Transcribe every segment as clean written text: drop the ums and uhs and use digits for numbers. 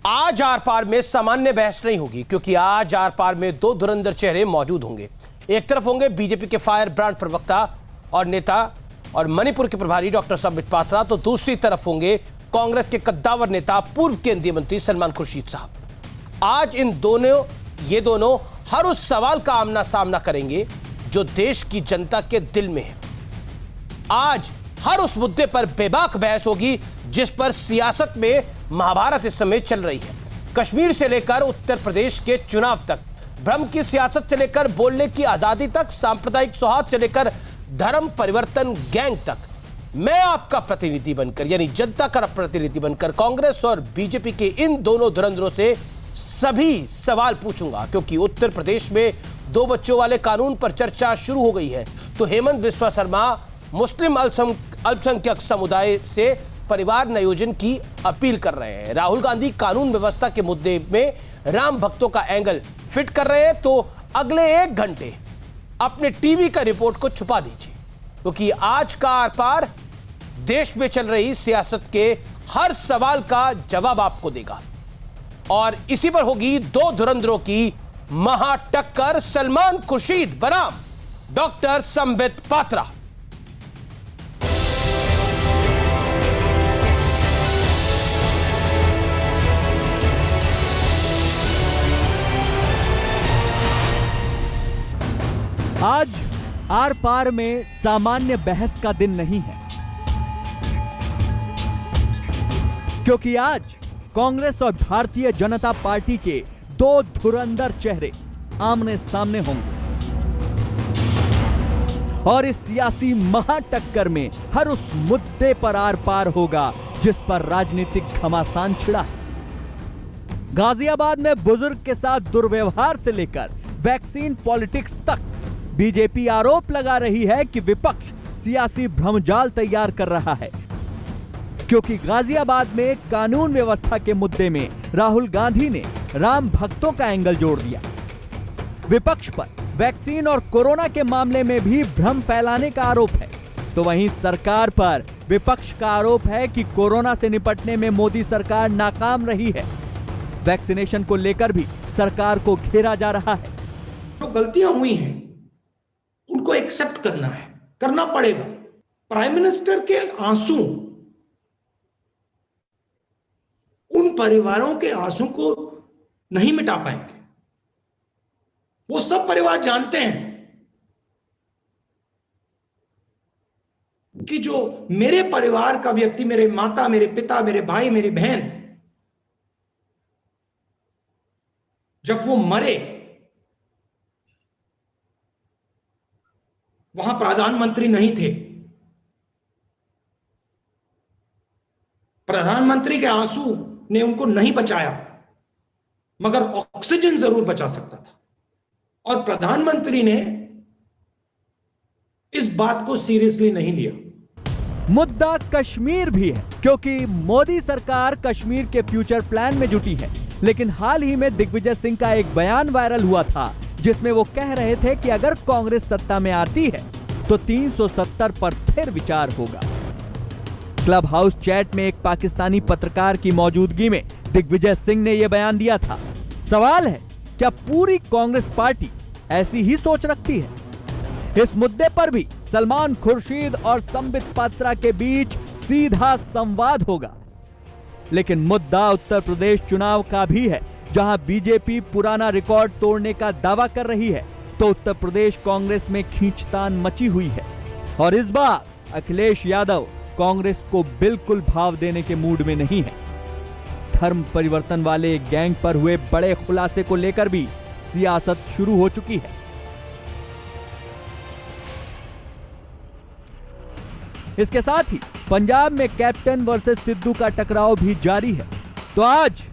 आज आर पार में सामान्य बहस नहीं होगी, क्योंकि आज आर पार में दो धुरंधर चेहरे मौजूद होंगे। एक तरफ होंगे बीजेपी के फायर ब्रांड प्रवक्ता और नेता और मणिपुर के प्रभारी डॉक्टर संबित पात्रा, तो दूसरी तरफ होंगे कांग्रेस के कद्दावर नेता पूर्व केंद्रीय मंत्री सलमान खुर्शीद साहब। आज ये दोनों हर उस सवाल का आमना सामना करेंगे जो देश की जनता के दिल में है। आज हर उस मुद्दे पर बेबाक बहस होगी जिस पर सियासत में महाभारत इस समय चल रही है। कश्मीर से लेकर उत्तर प्रदेश के चुनाव तक, भ्रम की सियासत से लेकर बोलने की आजादी तक, सांप्रदायिक सौहार्द से लेकर धर्म परिवर्तन गैंग तक, मैं आपका प्रतिनिधि बनकर, यानी जनता का प्रतिनिधि बनकर कांग्रेस और बीजेपी के इन दोनों धुरंधरों से सभी सवाल पूछूंगा। क्योंकि उत्तर प्रदेश में 2 बच्चों वाले कानून पर चर्चा शुरू हो गई है, तो हेमंत बिस्वा शर्मा मुस्लिम अल्पसंख्यक समुदाय से परिवार नियोजन की अपील कर रहे हैं। राहुल गांधी कानून व्यवस्था के मुद्दे में राम भक्तों का एंगल फिट कर रहे हैं। तो अगले 1 घंटे अपने टीवी का रिपोर्ट को छुपा दीजिए, क्योंकि आज का आर पार देश में चल रही सियासत के हर सवाल का जवाब आपको देगा। और इसी पर होगी 2 धुरंधरों की महाटक्कर, सलमान खुर्शीद बनाम डॉक्टर संबित पात्रा। आज आर पार में सामान्य बहस का दिन नहीं है, क्योंकि आज कांग्रेस और भारतीय जनता पार्टी के 2 धुरंधर चेहरे आमने सामने होंगे। और इस सियासी महाटक्कर में हर उस मुद्दे पर आर पार होगा जिस पर राजनीतिक घमासान छिड़ा है। गाजियाबाद में बुजुर्ग के साथ दुर्व्यवहार से लेकर वैक्सीन पॉलिटिक्स तक बीजेपी आरोप लगा रही है कि विपक्ष सियासी भ्रमजाल तैयार कर रहा है, क्योंकि गाजियाबाद में कानून व्यवस्था के मुद्दे में राहुल गांधी ने राम भक्तों का एंगल जोड़ दिया। विपक्ष पर वैक्सीन और कोरोना के मामले में भी भ्रम फैलाने का आरोप है, तो वहीं सरकार पर विपक्ष का आरोप है कि कोरोना से निपटने में मोदी सरकार नाकाम रही है। वैक्सीनेशन को लेकर भी सरकार को घेरा जा रहा है। जो गलतियां हुई हैं उनको एक्सेप्ट करना है, करना पड़ेगा। प्राइम मिनिस्टर के आंसू उन परिवारों के आंसू को नहीं मिटा पाएंगे। वो सब परिवार जानते हैं कि जो मेरे परिवार का व्यक्ति, मेरे माता, मेरे पिता, मेरे भाई, मेरी बहन, जब वो मरे, वहां प्रधानमंत्री नहीं थे। प्रधानमंत्री के आंसू ने उनको नहीं बचाया, मगर ऑक्सीजन जरूर बचा सकता था। और प्रधानमंत्री ने इस बात को सीरियसली नहीं लिया। मुद्दा कश्मीर भी है, क्योंकि मोदी सरकार कश्मीर के फ्यूचर प्लान में जुटी है। लेकिन हाल ही में दिग्विजय सिंह का एक बयान वायरल हुआ था, जिसमें वो कह रहे थे कि अगर कांग्रेस सत्ता में आती है तो 370 पर फिर विचार होगा। क्लब हाउस चैट में एक पाकिस्तानी पत्रकार की मौजूदगी में दिग्विजय सिंह ने यह बयान दिया था। सवाल है, क्या पूरी कांग्रेस पार्टी ऐसी ही सोच रखती है? इस मुद्दे पर भी सलमान खुर्शीद और संबित पात्रा के बीच सीधा संवाद होगा। लेकिन मुद्दा उत्तर प्रदेश चुनाव का भी है, जहां बीजेपी पुराना रिकॉर्ड तोड़ने का दावा कर रही है, तो उत्तर प्रदेश कांग्रेस में खींचतान मची हुई है। और इस बार अखिलेश यादव कांग्रेस को बिल्कुल भाव देने के मूड में नहीं है। धर्म परिवर्तन वाले गैंग पर हुए बड़े खुलासे को लेकर भी सियासत शुरू हो चुकी है। इसके साथ ही पंजाब में कैप्टन वर्सेस सिद्धू का टकराव भी जारी है। तो आज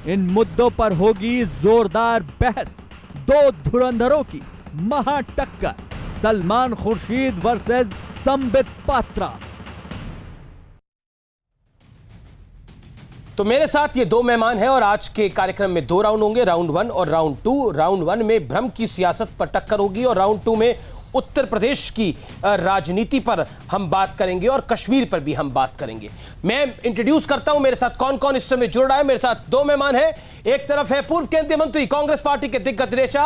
इन मुद्दों पर होगी जोरदार बहस। 2 धुरंधरों की महाटक्कर, सलमान खुर्शीद वर्सेस संबित पात्रा। तो मेरे साथ ये 2 मेहमान हैं और आज के कार्यक्रम में 2 राउंड होंगे, राउंड 1 और राउंड 2। राउंड 1 में भ्रम की सियासत पर टक्कर होगी और राउंड 2 में उत्तर प्रदेश की राजनीति पर हम बात करेंगे और कश्मीर पर भी हम बात करेंगे। मैं इंट्रोड्यूस करता हूं मेरे साथ कौन कौन इस समय जुड़ रहा है। मेरे साथ दो मेहमान हैं। एक तरफ है पूर्व केंद्रीय मंत्री, कांग्रेस पार्टी के दिग्गज नेता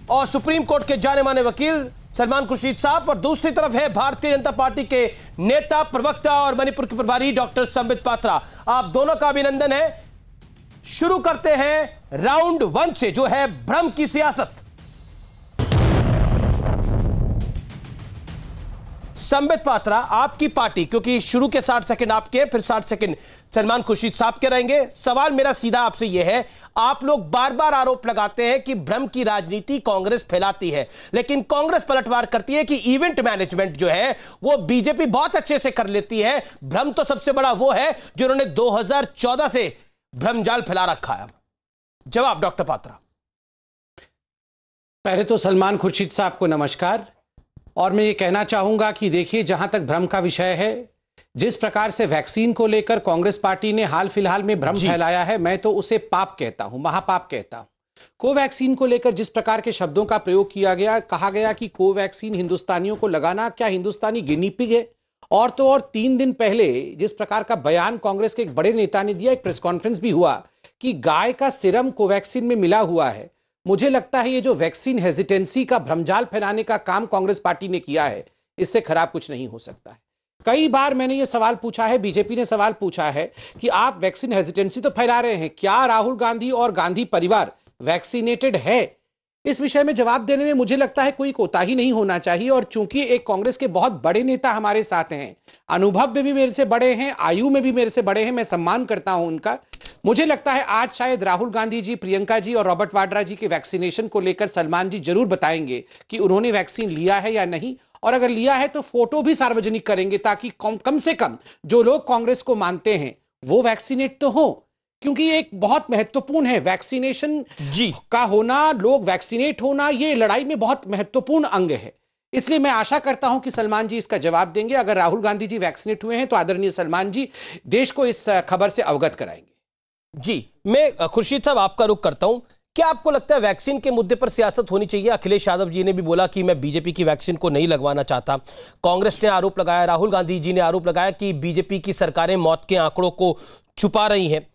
और सुप्रीम कोर्ट के जाने माने वकील सलमान खुर्शीद साहब, और दूसरी तरफ है भारतीय जनता पार्टी के नेता, प्रवक्ता और मणिपुर के प्रभारी डॉक्टर संबित पात्रा। आप दोनों का अभिनंदन है। शुरू करते हैं राउंड 1 से, जो है भ्रम की सियासत। संबित पात्रा, आपकी पार्टी, क्योंकि शुरू के 60 सेकंड आपके, फिर 60 सेकंड सलमान खुर्शीद साहब के रहेंगे। सवाल मेरा सीधा आपसे यह है, आप लोग बार बार आरोप लगाते हैं कि भ्रम की राजनीति कांग्रेस फैलाती है, लेकिन कांग्रेस पलटवार करती है कि इवेंट मैनेजमेंट जो है वो बीजेपी बहुत अच्छे से कर लेती है। भ्रम तो सबसे बड़ा वो है जिन्होंने 2014 से भ्रमजाल फैला रखा है। जवाब डॉक्टर पात्रा। पहले तो सलमान खुर्शीद साहब को नमस्कार। और मैं ये कहना चाहूंगा कि देखिए, जहां तक भ्रम का विषय है, जिस प्रकार से वैक्सीन को लेकर कांग्रेस पार्टी ने हाल फिलहाल में भ्रम फैलाया है, मैं तो उसे पाप कहता हूं, महापाप कहता हूं। कोवैक्सीन को लेकर जिस प्रकार के शब्दों का प्रयोग किया गया, कहा गया कि कोवैक्सीन हिंदुस्तानियों को लगाना, क्या हिंदुस्तानी गिनी पिग है? और तो और 3 दिन पहले जिस प्रकार का बयान कांग्रेस के एक बड़े नेता ने दिया, एक प्रेस कॉन्फ्रेंस भी हुआ कि गाय का सीरम कोवैक्सीन में मिला हुआ है। मुझे लगता है ये जो वैक्सीन हेजिटेंसी का भ्रमजाल फैलाने का काम कांग्रेस पार्टी ने किया है, इससे खराब कुछ नहीं हो सकता है। कई बार मैंने ये सवाल पूछा है, बीजेपी ने सवाल पूछा है कि आप वैक्सीन हेजिटेंसी तो फैला रहे हैं, क्या राहुल गांधी और गांधी परिवार वैक्सीनेटेड है? इस विषय में जवाब देने में मुझे लगता है कोई कोताही नहीं होना चाहिए। और चूंकि एक कांग्रेस के बहुत बड़े नेता हमारे साथ हैं, अनुभव में भी मेरे से बड़े हैं, आयु में भी मेरे से बड़े हैं, मैं सम्मान करता हूं उनका। मुझे लगता है आज शायद राहुल गांधी जी, प्रियंका जी और रॉबर्ट वाड्रा जी के वैक्सीनेशन को लेकर सलमान जी जरूर बताएंगे कि उन्होंने वैक्सीन लिया है या नहीं, और अगर लिया है तो फोटो भी सार्वजनिक करेंगे, ताकि कम से कम जो लोग कांग्रेस को मानते हैं वो वैक्सीनेट तो हो। क्योंकि ये एक बहुत महत्वपूर्ण है, वैक्सीनेशन का होना, लोग वैक्सीनेट होना, ये लड़ाई में बहुत महत्वपूर्ण अंग है। इसलिए मैं आशा करता हूं कि सलमान जी इसका जवाब देंगे। अगर राहुल गांधी जी वैक्सीनेट हुए हैं तो आदरणीय सलमान जी देश को इस खबर से अवगत कराएंगे। जी, मैं खुर्शीद साहब आपका रुख करता हूं। क्या आपको लगता है वैक्सीन के मुद्दे पर सियासत होनी चाहिए? अखिलेश यादव जी ने भी बोला कि मैं बीजेपी की वैक्सीन को नहीं लगवाना चाहता। कांग्रेस ने आरोप लगाया, राहुल गांधी जी ने आरोप लगाया कि बीजेपी की सरकारें मौत के आंकड़ों को छुपा रही हैं।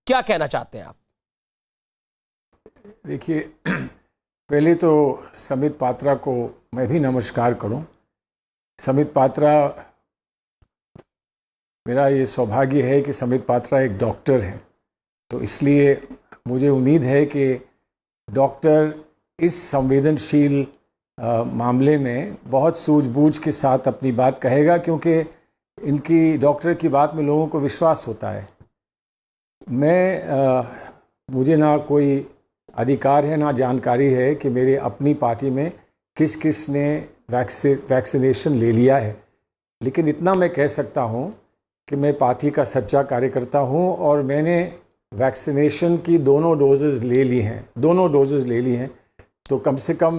क्या कहना चाहते हैं आप? देखिए, पहले तो संबित पात्रा को मैं भी नमस्कार करूं। संबित पात्रा, मेरा ये सौभाग्य है कि संबित पात्रा एक डॉक्टर हैं, तो इसलिए मुझे उम्मीद है कि डॉक्टर इस संवेदनशील मामले में बहुत सूझबूझ के साथ अपनी बात कहेगा, क्योंकि इनकी डॉक्टर की बात में लोगों को विश्वास होता है। मुझे ना कोई अधिकार है ना जानकारी है कि मेरे अपनी पार्टी में किस किस ने वैक्सीनेशन ले लिया है, लेकिन इतना मैं कह सकता हूं कि मैं पार्टी का सच्चा कार्यकर्ता हूं और मैंने वैक्सीनेशन की दोनों डोजेज़ ले ली हैं, तो कम से कम